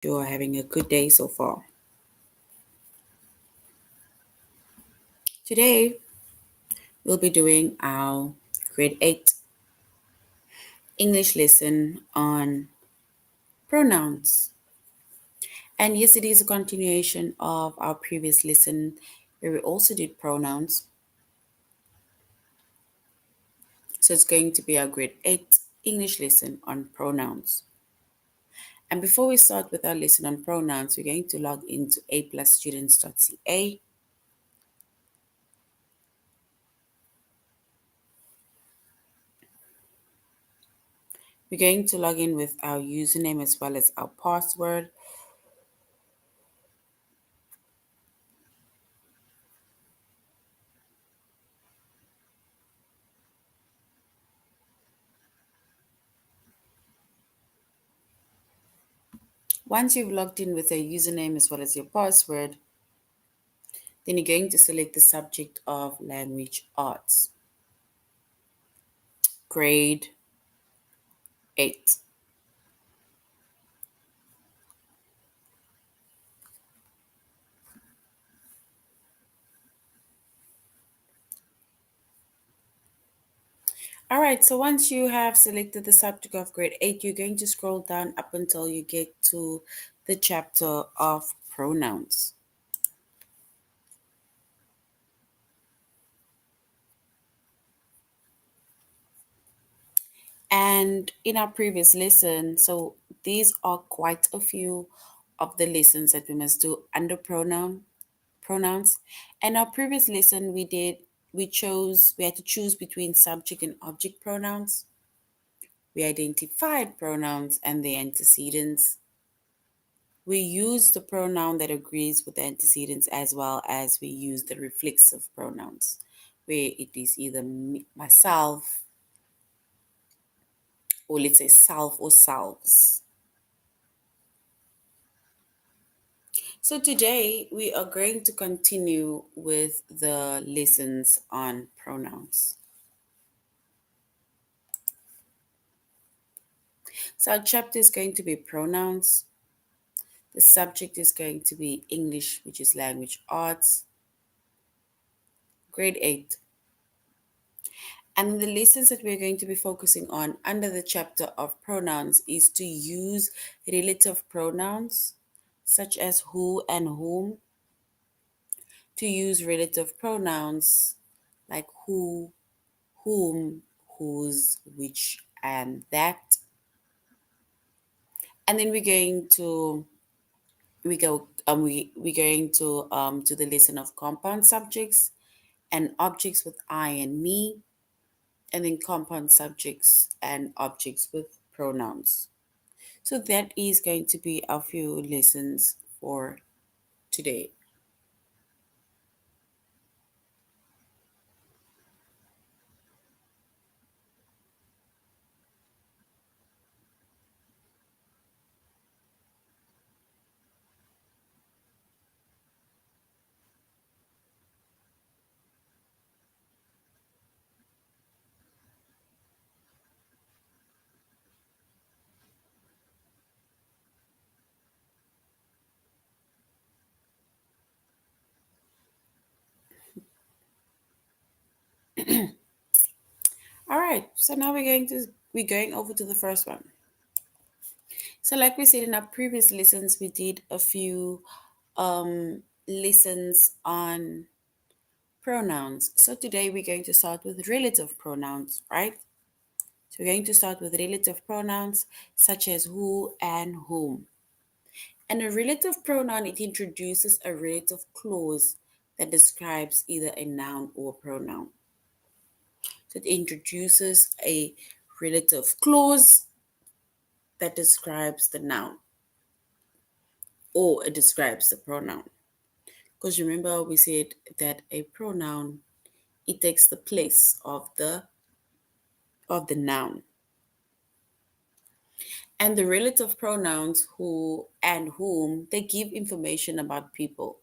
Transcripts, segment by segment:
You are having a good day so far. Today, we'll be doing our grade 8 English lesson on pronouns. And yes, it is a continuation of our previous lesson where we also did pronouns. So it's going to be our grade 8 English lesson on pronouns. And before we start with our lesson on pronouns, we're going to log into aplusstudents.ca. We're going to log in with our username as well as our password. Once you've logged in with your username as well as your password, then you're going to select the subject of language arts, grade 8. All right, so once you have selected the subject of grade 8, you're going to scroll down up until you get to the chapter of pronouns. And in our previous lesson, so these are quite a few of the lessons that we must do under pronouns. And our previous lesson we had to choose between subject and object pronouns. We identified pronouns and their antecedents. We use the pronoun that agrees with the antecedents as well as we use the reflexive pronouns, where it is either me, myself, or let's say self or selves. So today we are going to continue with the lessons on pronouns. So our chapter is going to be pronouns. The subject is going to be English, which is language arts, grade 8. And the lessons that we're going to be focusing on under the chapter of pronouns is to use relative pronouns such as who and whom, to use relative pronouns like who, whom, whose, which, and that. And then we're going to the lesson of compound subjects and objects with I and me, and then compound subjects and objects with pronouns. So that is going to be a few lessons for today. All right, so now we're going over to the first one. So like we said in our previous lessons, we did a few lessons on pronouns. So today we're going to start with relative pronouns, right? So we're going to start with relative pronouns such as who and whom. And a relative pronoun, it introduces a relative clause that describes either a noun or a pronoun. So it introduces a relative clause that describes the noun or it describes the pronoun. Because remember we said that a pronoun, it takes the place of the noun. And the relative pronouns who and whom, they give information about people.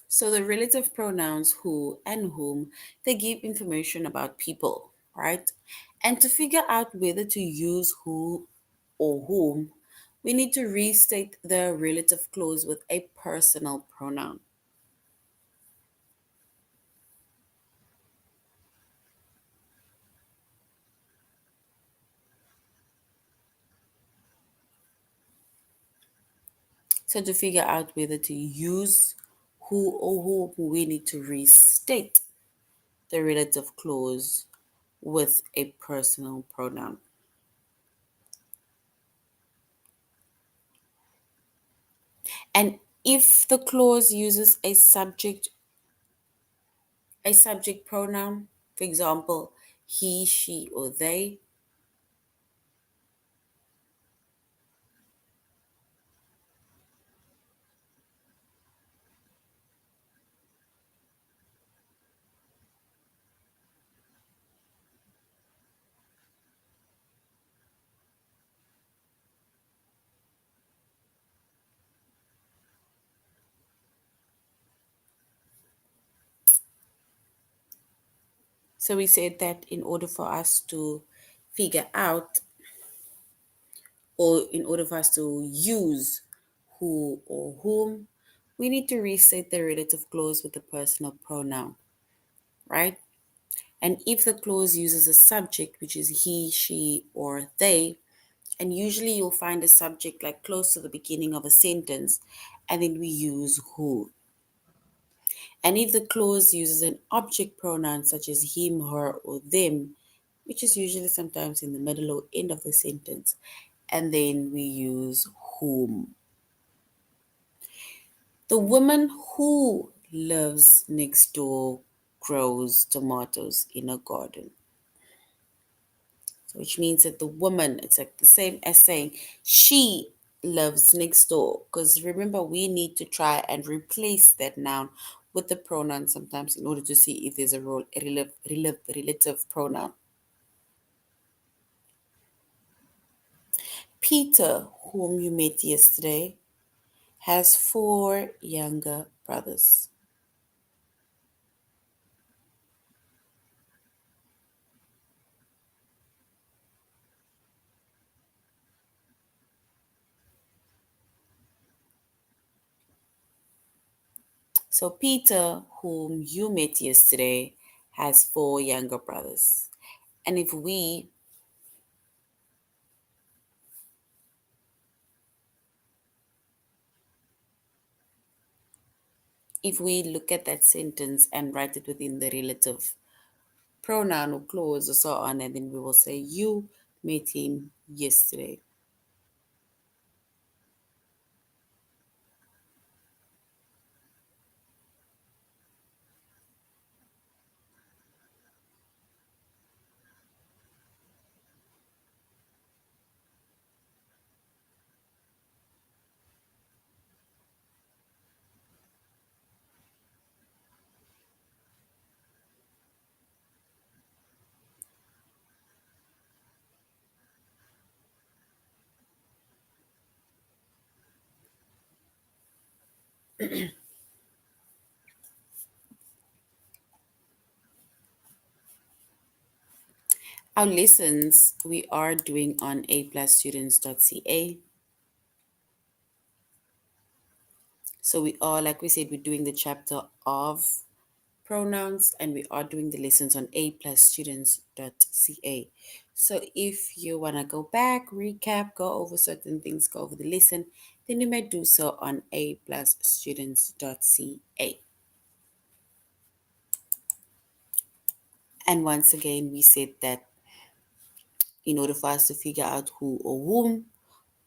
So the relative pronouns who and whom, they give information about people, right? And to figure out whether to use who or whom, we need to restate the relative clause with a personal pronoun. So to figure out whether to use who or whom, we need to restate the relative clause with a personal pronoun. And if the clause uses a subject pronoun, for example, he, she, or they, so we said that in order for us to figure out, or in order for us to use who or whom, we need to restate the relative clause with the personal pronoun, right? And if the clause uses a subject, which is he, she, or they, and usually you'll find a subject like close to the beginning of a sentence, and then we use who. And if the clause uses an object pronoun such as him, her, or them, which is usually sometimes in the middle or end of the sentence, and then we use whom. The woman who lives next door grows tomatoes in a garden. So which means that the woman, it's like the same as saying she lives next door. Because remember, we need to try and replace that noun with the pronoun sometimes in order to see if there's a relative pronoun. Peter, whom you met yesterday, has four younger brothers. So Peter, whom you met yesterday, has four younger brothers. And if we look at that sentence and write it within the relative pronoun or clause or so on, and then we will say you met him yesterday. Our lessons we are doing on aplusstudents.ca. So we are, like we said, we're doing the chapter of pronouns, and we are doing the lessons on aplusstudents.ca. So if you want to go back, recap, go over certain things, go over the lesson, then you may do so on aplusstudents.ca. And once again, we said that in order for us to figure out who or whom,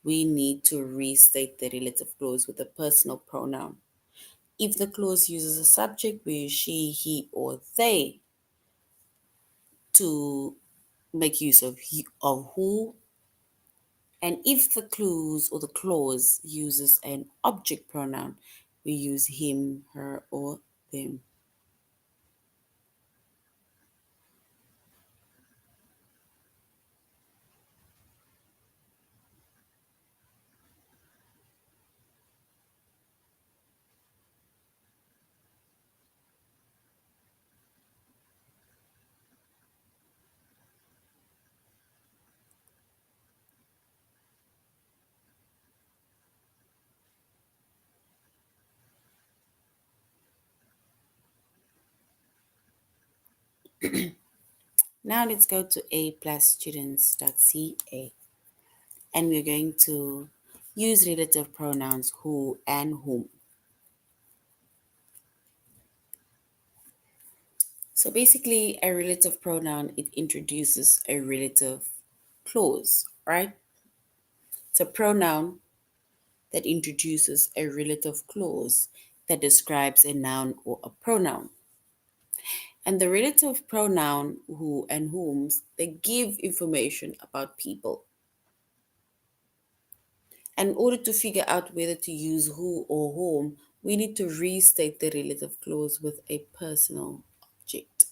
we need to restate the relative clause with a personal pronoun. If the clause uses a subject, we use she, he, or they to make use of who. And if the clause uses an object pronoun, we use him, her, or them. Now let's go to a plus students.ca, and we're going to use relative pronouns who and whom. So basically, a relative pronoun, it introduces a relative clause, right? It's a pronoun that introduces a relative clause that describes a noun or a pronoun. And the relative pronoun who and whom's, they give information about people. In order to figure out whether to use who or whom, we need to restate the relative clause with a personal object.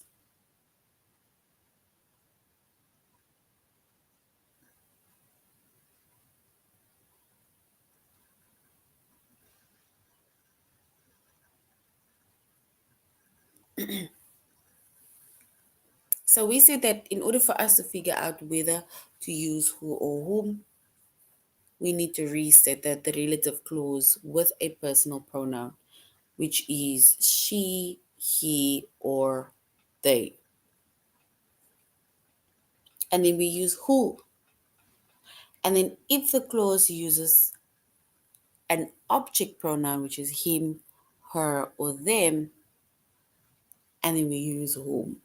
So we said that in order for us to figure out whether to use who or whom, we need to restate that the relative clause with a personal pronoun, which is she, he, or they. And then we use who. And then if the clause uses an object pronoun, which is him, her, or them, and then we use whom.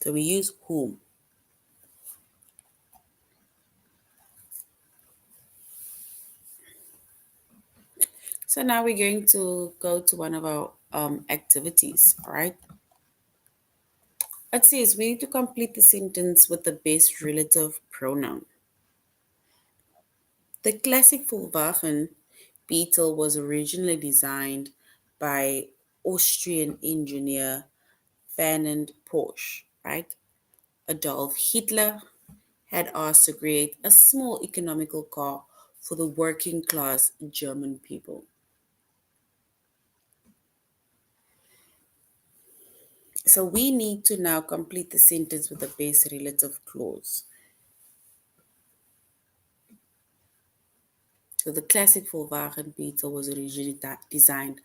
So we use whom. So now we're going to go to one of our activities, all right? It says we need to complete the sentence with the best relative pronoun. The classic Volkswagen Beetle was originally designed by Austrian engineer Ferdinand Porsche, right? Adolf Hitler had asked to create a small economical car for the working class German people. So we need to now complete the sentence with the base relative clause. So the classic Volkswagen Beetle was originally designed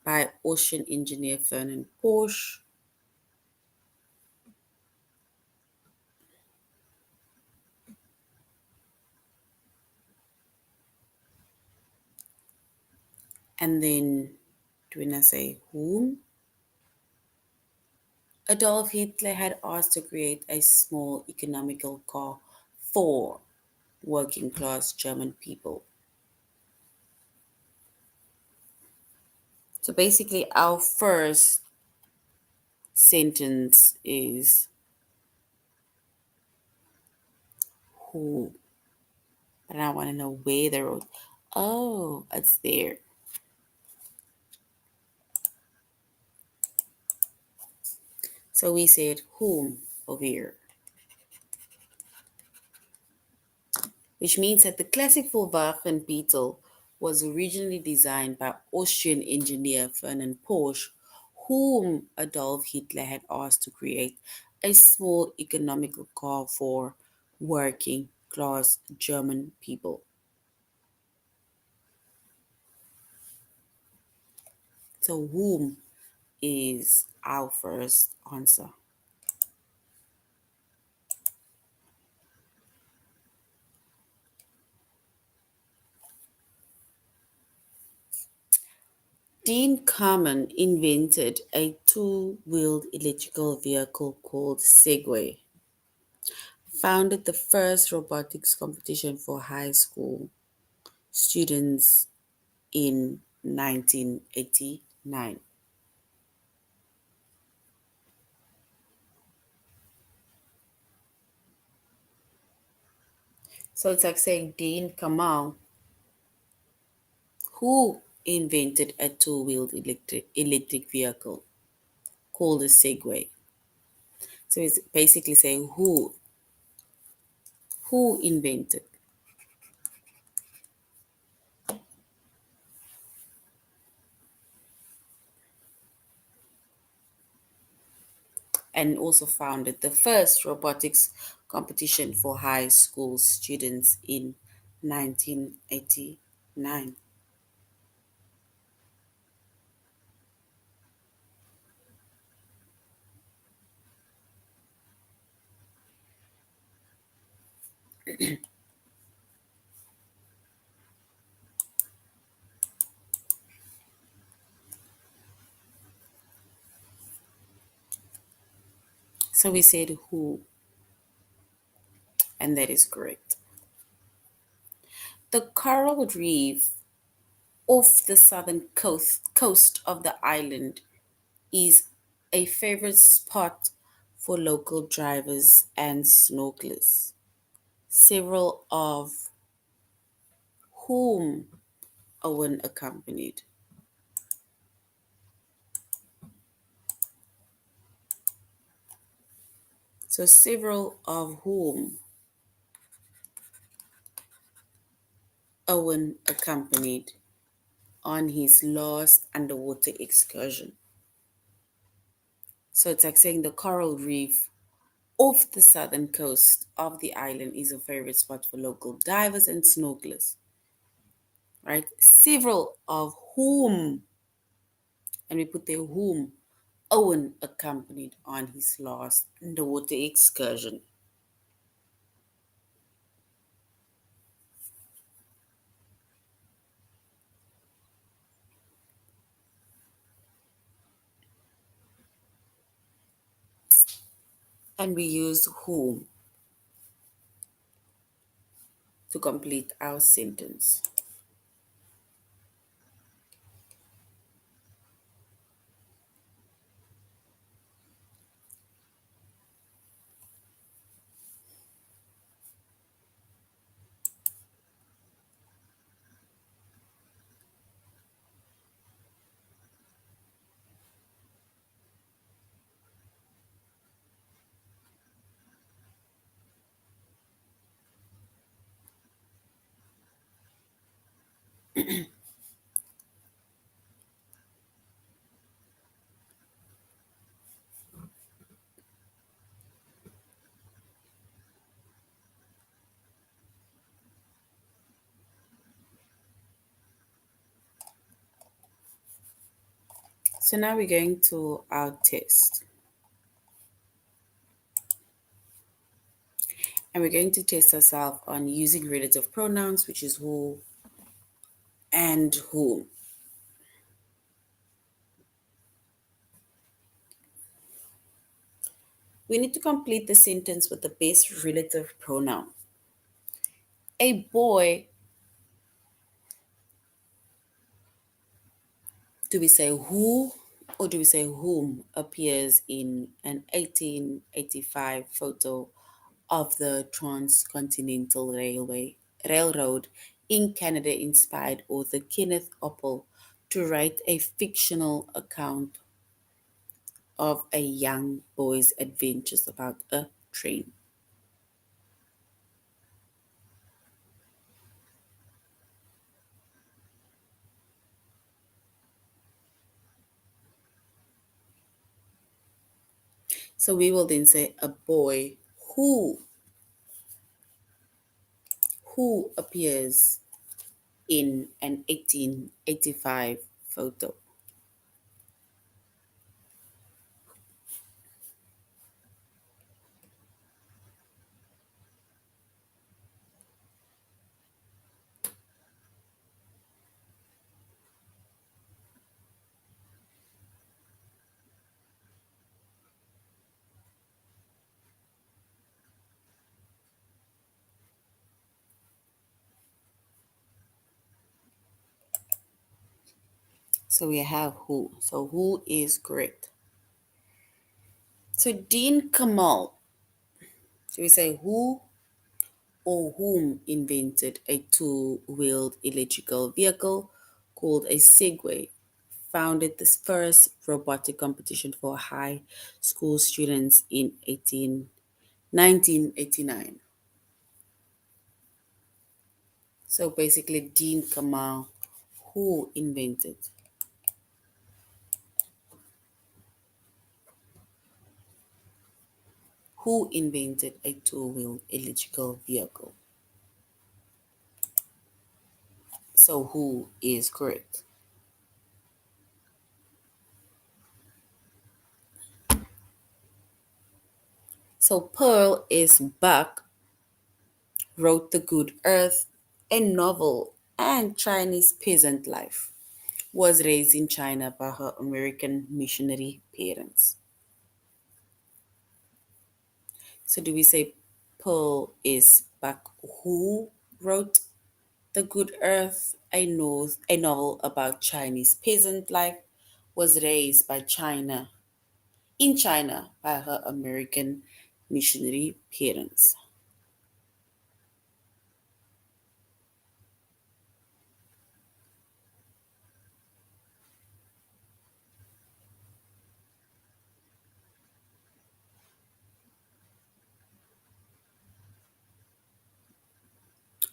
by Austrian engineer Ferdinand Porsche. And then, when I say whom, Adolf Hitler had asked to create a small economical car for working class German people. So basically, our first sentence is who, and I want to know where the road. Oh, it's there. So we said whom over here, which means that the classic Volkswagen Beetle was originally designed by Austrian engineer Ferdinand Porsche, whom Adolf Hitler had asked to create a small economical car for working class German people. So, whom is our first answer. Dean Kamen invented a two-wheeled electrical vehicle called Segway, founded the first robotics competition for high school students in 1989. So it's like saying Dean Kamen, who invented a two-wheeled electric vehicle called a Segway. So it's basically saying who invented. And also founded the first robotics competition for high school students in 1989. So we said who, and that is correct. The coral reef off the southern coast of the island is a favorite spot for local drivers and snorkelers, several of whom Owen accompanied. So, several of whom Owen accompanied on his last underwater excursion. So, it's like saying the coral reef off the southern coast of the island is a favorite spot for local divers and snorkelers, right? Several of whom, and we put there whom, Owen accompanied on his last underwater excursion. And we use whom to complete our sentence. So now we're going to our test. And we're going to test ourselves on using relative pronouns, which is who and whom. We need to complete the sentence with the best relative pronoun. A boy, do we say who or do we say whom, appears in an 1885 photo of the Transcontinental Railroad in Canada inspired author Kenneth Opel to write a fictional account of a young boy's adventures about a train. So we will then say a boy who who appears in an 1885 photo. So we have who. So who is correct? So Dean Kamal, so we say who or whom invented a two-wheeled electrical vehicle called a Segway, founded this first robotic competition for high school students in 1989. So basically, Dean Kamal, who invented a two-wheeled electrical vehicle. So who is correct? So Pearl is back wrote The Good Earth, a novel, and Chinese peasant life. Was raised in China by her American missionary parents. So do we say Pearl is back who wrote The Good Earth, a novel about Chinese peasant life, was raised by China in China by her American missionary parents.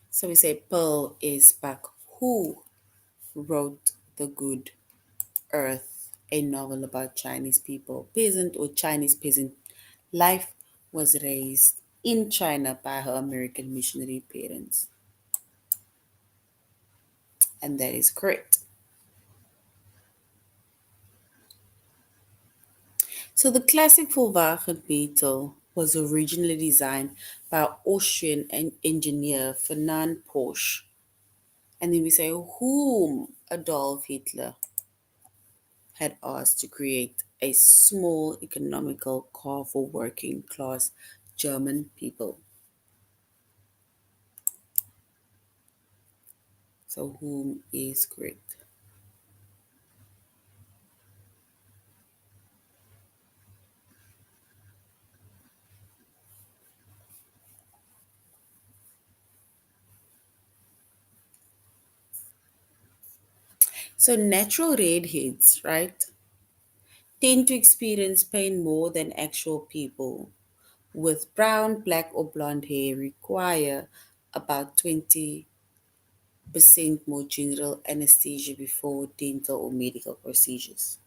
So we say Pearl is back who wrote The Good Earth, a novel about Chinese people, peasant or Chinese peasant life, was raised in China by her American missionary parents. And that is correct. So the classic Volkswagen Beetle was originally designed by Austrian engineer Ferdinand Porsche. And then we say whom Adolf Hitler had asked to create a small economical car for working class German people. So whom is correct. So natural redheads, right, tend to experience pain more than actual people with brown, black, or blonde hair require about 20% more general anesthesia before dental or medical procedures.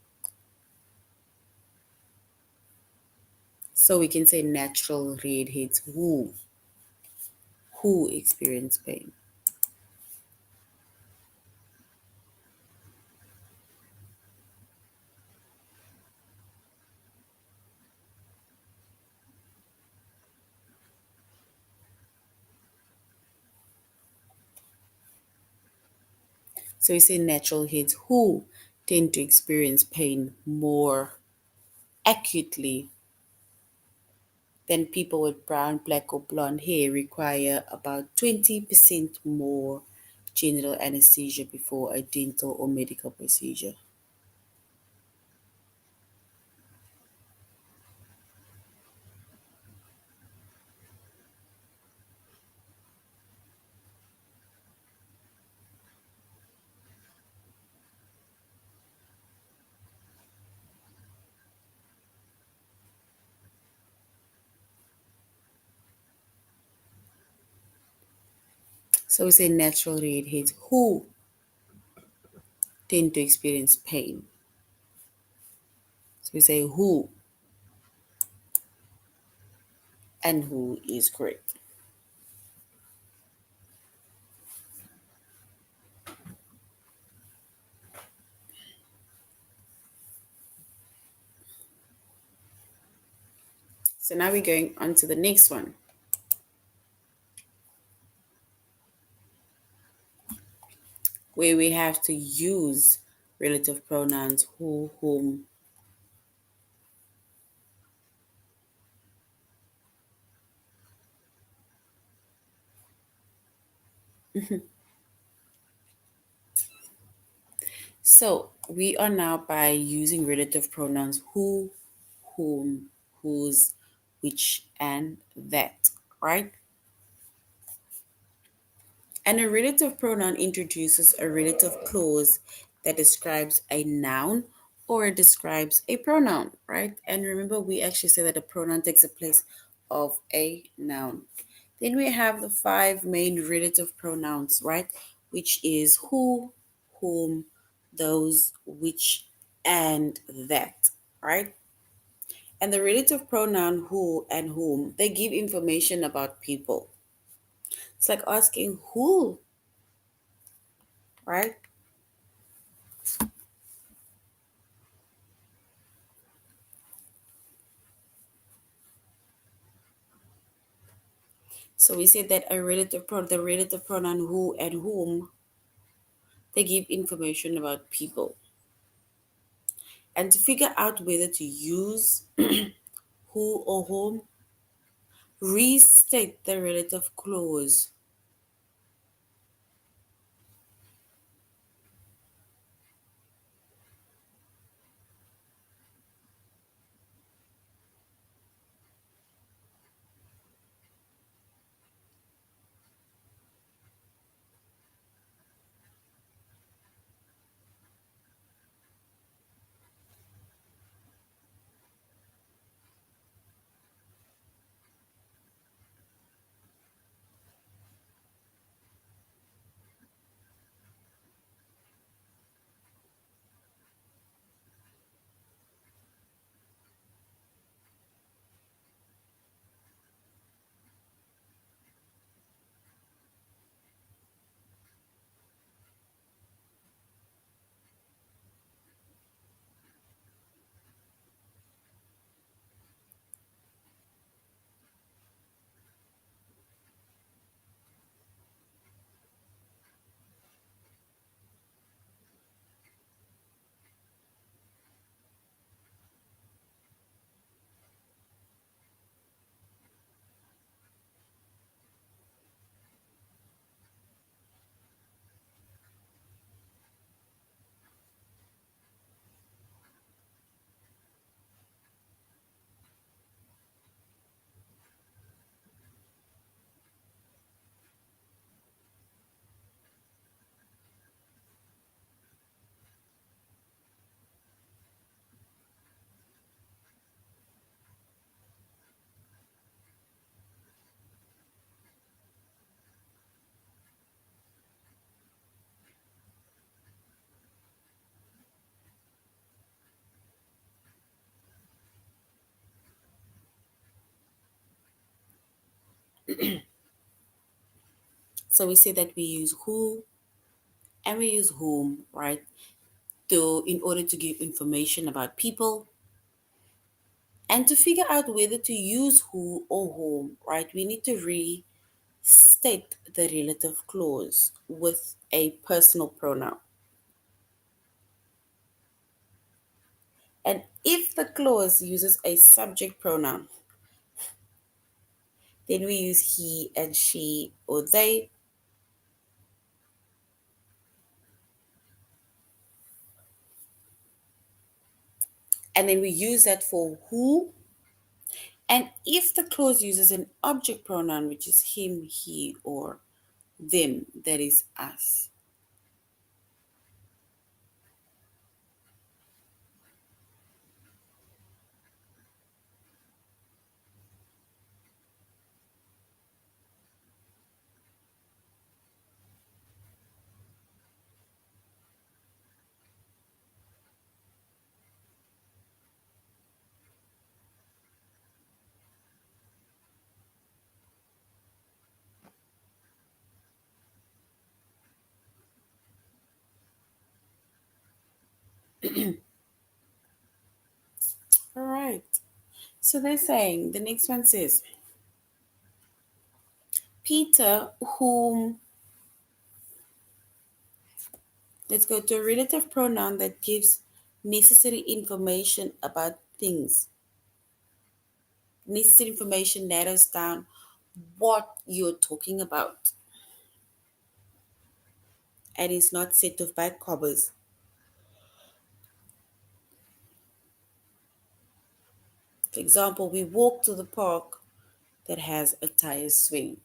So we can say natural redheads who experience pain. So we say natural heads who tend to experience pain more acutely than people with brown, black, or blonde hair require about 20% more general anesthesia before a dental or medical procedure. So we say natural redheads who tend to experience pain. So we say who and who is correct. So now we're going on to the next one where we have to use relative pronouns who, whom. So we are now by using relative pronouns who, whom, whose, which, and that, right? And a relative pronoun introduces a relative clause that describes a noun or it describes a pronoun, right? And remember, we actually say that a pronoun takes the place of a noun. Then we have the five main relative pronouns, right? Which is who, whom, those, which, and that, right? And the relative pronoun who and whom, they give information about people. It's like asking who, right? So we said that the relative pronoun who and whom, they give information about people. And to figure out whether to use who or whom, restate the relative clause. So we say that we use who and we use whom, right? To in order to give information about people and to figure out whether to use who or whom, right? We need to restate the relative clause with a personal pronoun. And if the clause uses a subject pronoun, then we use he and she or they. And then we use that for who. And if the clause uses an object pronoun, which is him, he, or them, that is us. All right. So they're saying, the next one says, Peter, whom, let's go to a relative pronoun that gives necessary information about things. Necessary information narrows down what you're talking about and is not set off by cobbers. For example, we walk to the park that has a tire swing.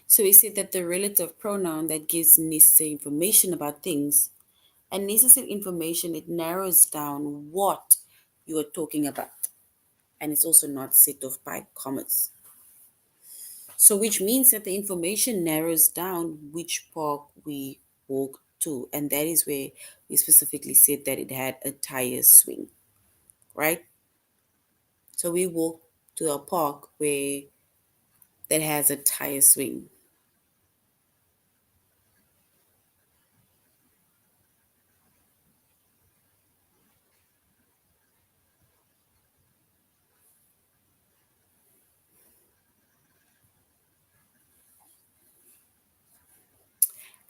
So we said that the relative pronoun that gives necessary information about things, and necessary information, it narrows down what you are talking about. And it's also not set off by commas. So which means that the information narrows down which park we walk to. And that is where we specifically said that it had a tire swing, right? So we walk to a park where that has a tire swing.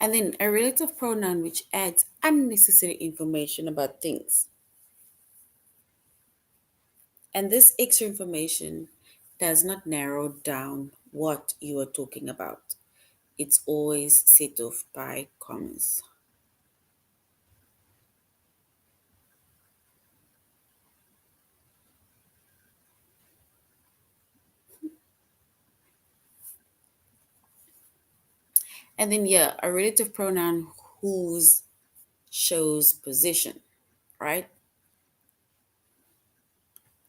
And then a relative pronoun which adds unnecessary information about things. And this extra information does not narrow down what you are talking about. It's always set off by commas. And then, yeah, a relative pronoun whose shows position, right?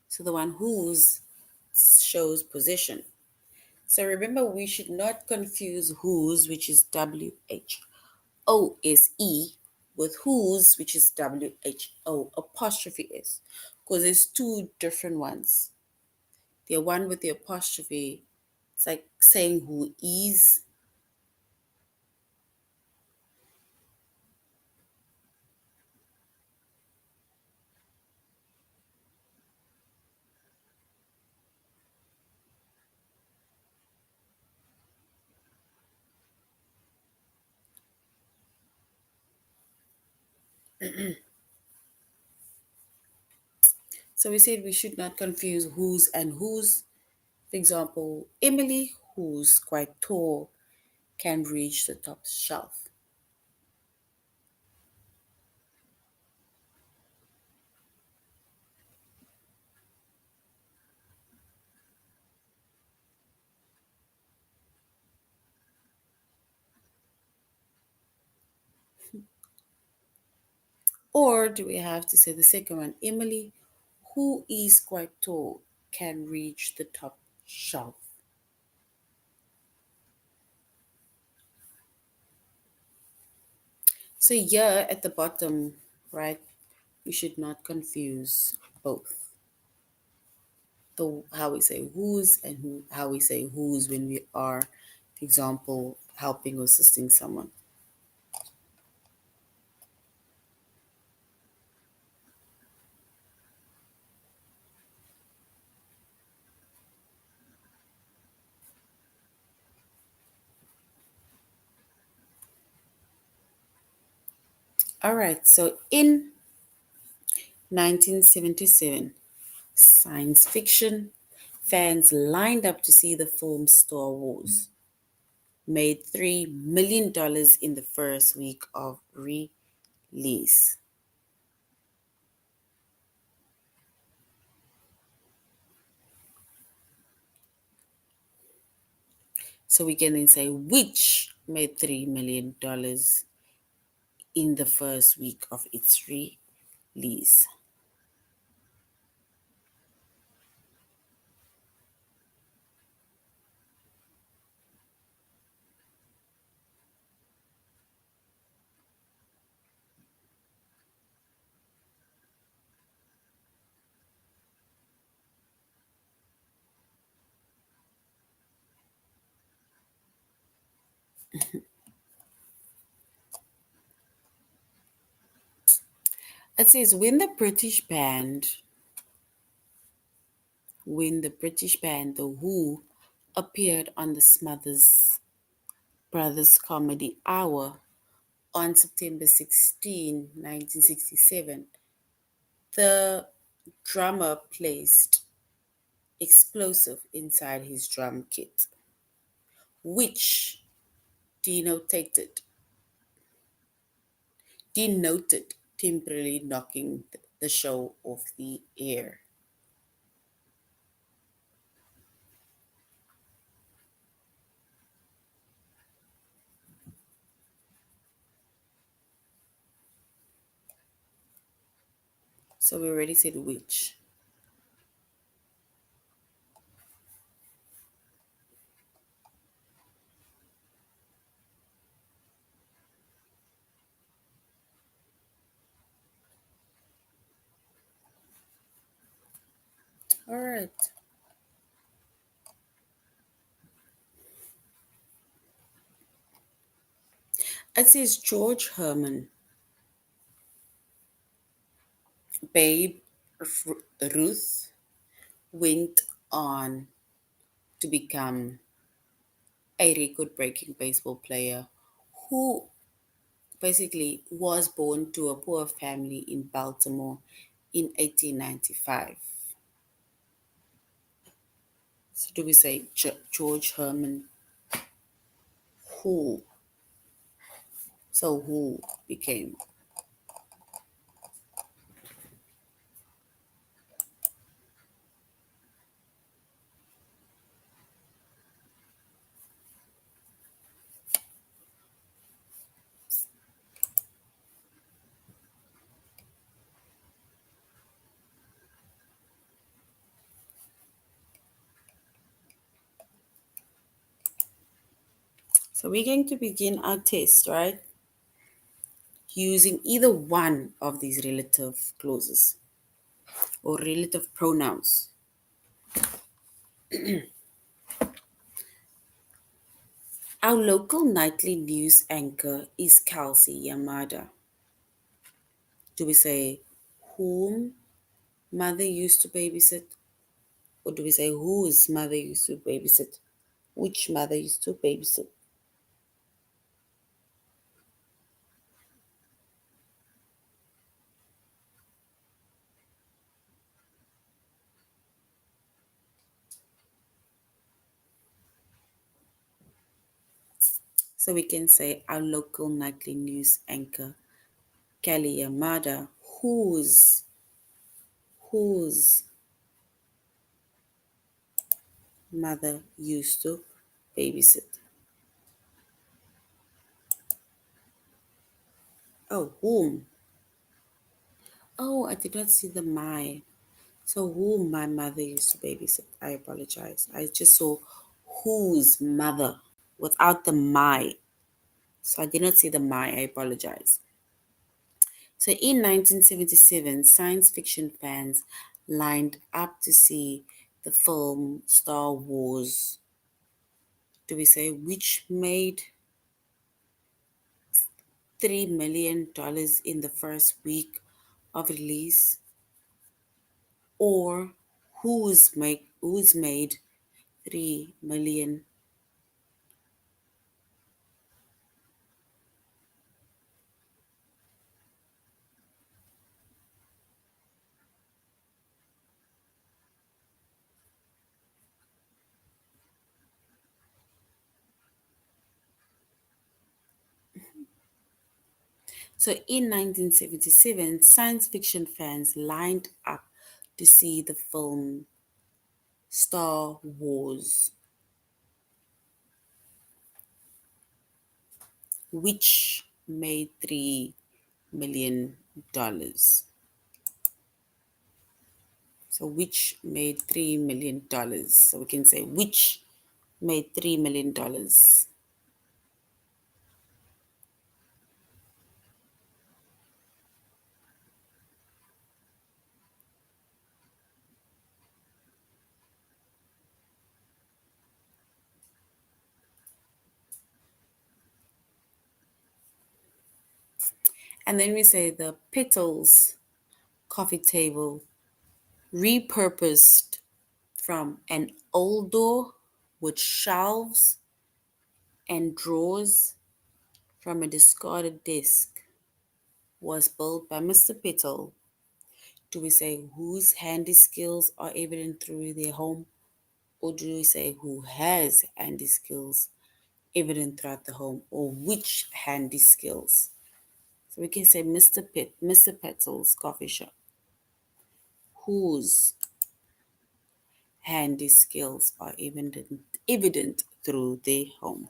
So the one whose shows position. So remember, we should not confuse whose, which is WHOSE, with whose, which is WHO apostrophe S, because there's two different ones. The one with the apostrophe, it's like saying who is. So we said we should not confuse whose and whose. For example, Emily, who's quite tall, can reach the top shelf. Or do we have to say the second one? Emily, who is quite tall, can reach the top shelf. So here at the bottom, right, we should not confuse both. The how we say whose and how we say whose when we are, for example, helping or assisting someone. All right, so in 1977, science fiction fans lined up to see the film Star Wars. Made $3 million in the first week of release. So we can then say which made $3 million in the first week of its release. It says when the British band The Who appeared on the Smothers Brothers Comedy Hour on September 16, 1967, the drummer placed explosive inside his drum kit, which denoted denoted temporarily knocking the show off the air. So we already said which. All right. It says George Herman, Babe Ruth went on to become a record breaking baseball player who basically was born to a poor family in Baltimore in 1895. So do we say George Herman who? So who became? So we're going to begin our test, right? Using either one of these relative clauses or relative pronouns. Our local nightly news anchor is Kelsey Yamada. Do we say whom mother used to babysit? Or do we say whose mother used to babysit? Which mother used to babysit? So we can say our local nightly news anchor, Kelly Yamada, whose mother used to babysit. Oh, whom? Oh, I did not see the my. So whom my mother used to babysit. I apologize. I just saw whose mother without the my. So I did not see the my. I apologize. So in 1977, science fiction fans lined up to see the film Star Wars. Do we say which made $3 million in the first week of release, or who's made 3 million? So in 1977, science fiction fans lined up to see the film Star Wars, which made $3 million. So which made $3 million. So we can say which made $3 million. And then we say the Petals coffee table repurposed from an old door with shelves and drawers from a discarded desk was built by Mr. Petal. Do we say whose handy skills are evident through their home, or do we say who has handy skills evident throughout the home, or which handy skills? So we can say Mr. Petal's coffee shop. whose handy skills are evident through their home.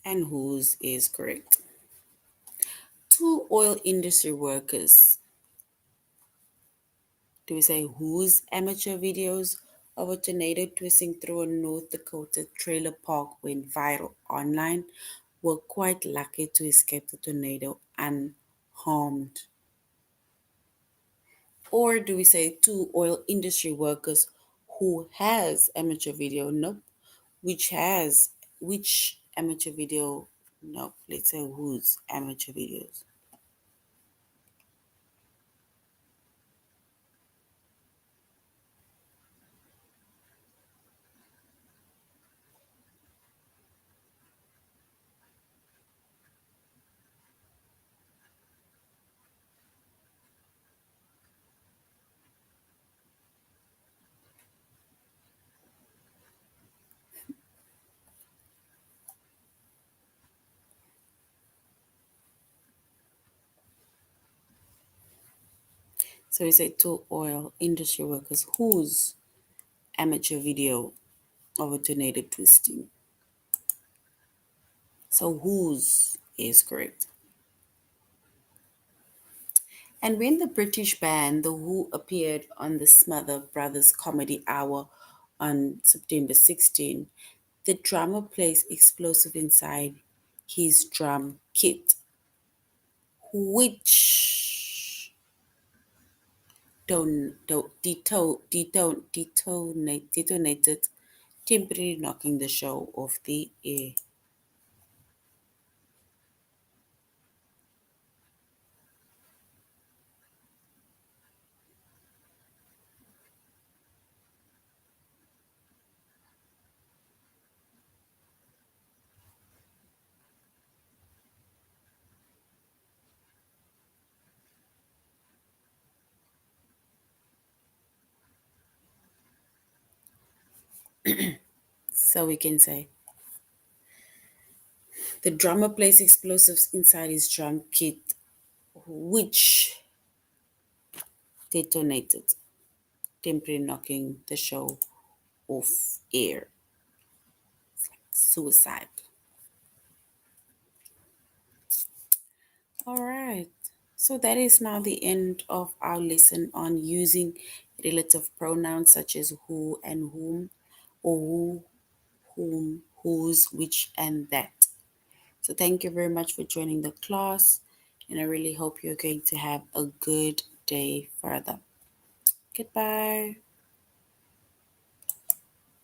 And whose is correct. Two oil industry workers. Do we say whose amateur videos of a tornado twisting through a North Dakota trailer park went viral online were quite lucky to escape the tornado unharmed? Or do we say two oil industry workers who has amateur video? Nope. Which has which amateur video? Nope. Let's say whose amateur videos. So we say two oil industry workers whose amateur video of a tornado twisting. So whose is correct. And when the British band The Who appeared on the Smother Brothers Comedy Hour on September 16, the drummer placed explosive inside his drum kit, which detonated, temporarily knocking the show off the air. So we can say the drummer placed explosives inside his drum kit, which detonated, temporarily knocking the show off air. Suicide. All right. So that is now the end of our lesson on using relative pronouns such as who and whom, or who, whom, whose, which, and that. So thank you very much for joining the class, and I really hope you're going to have a good day further. Goodbye.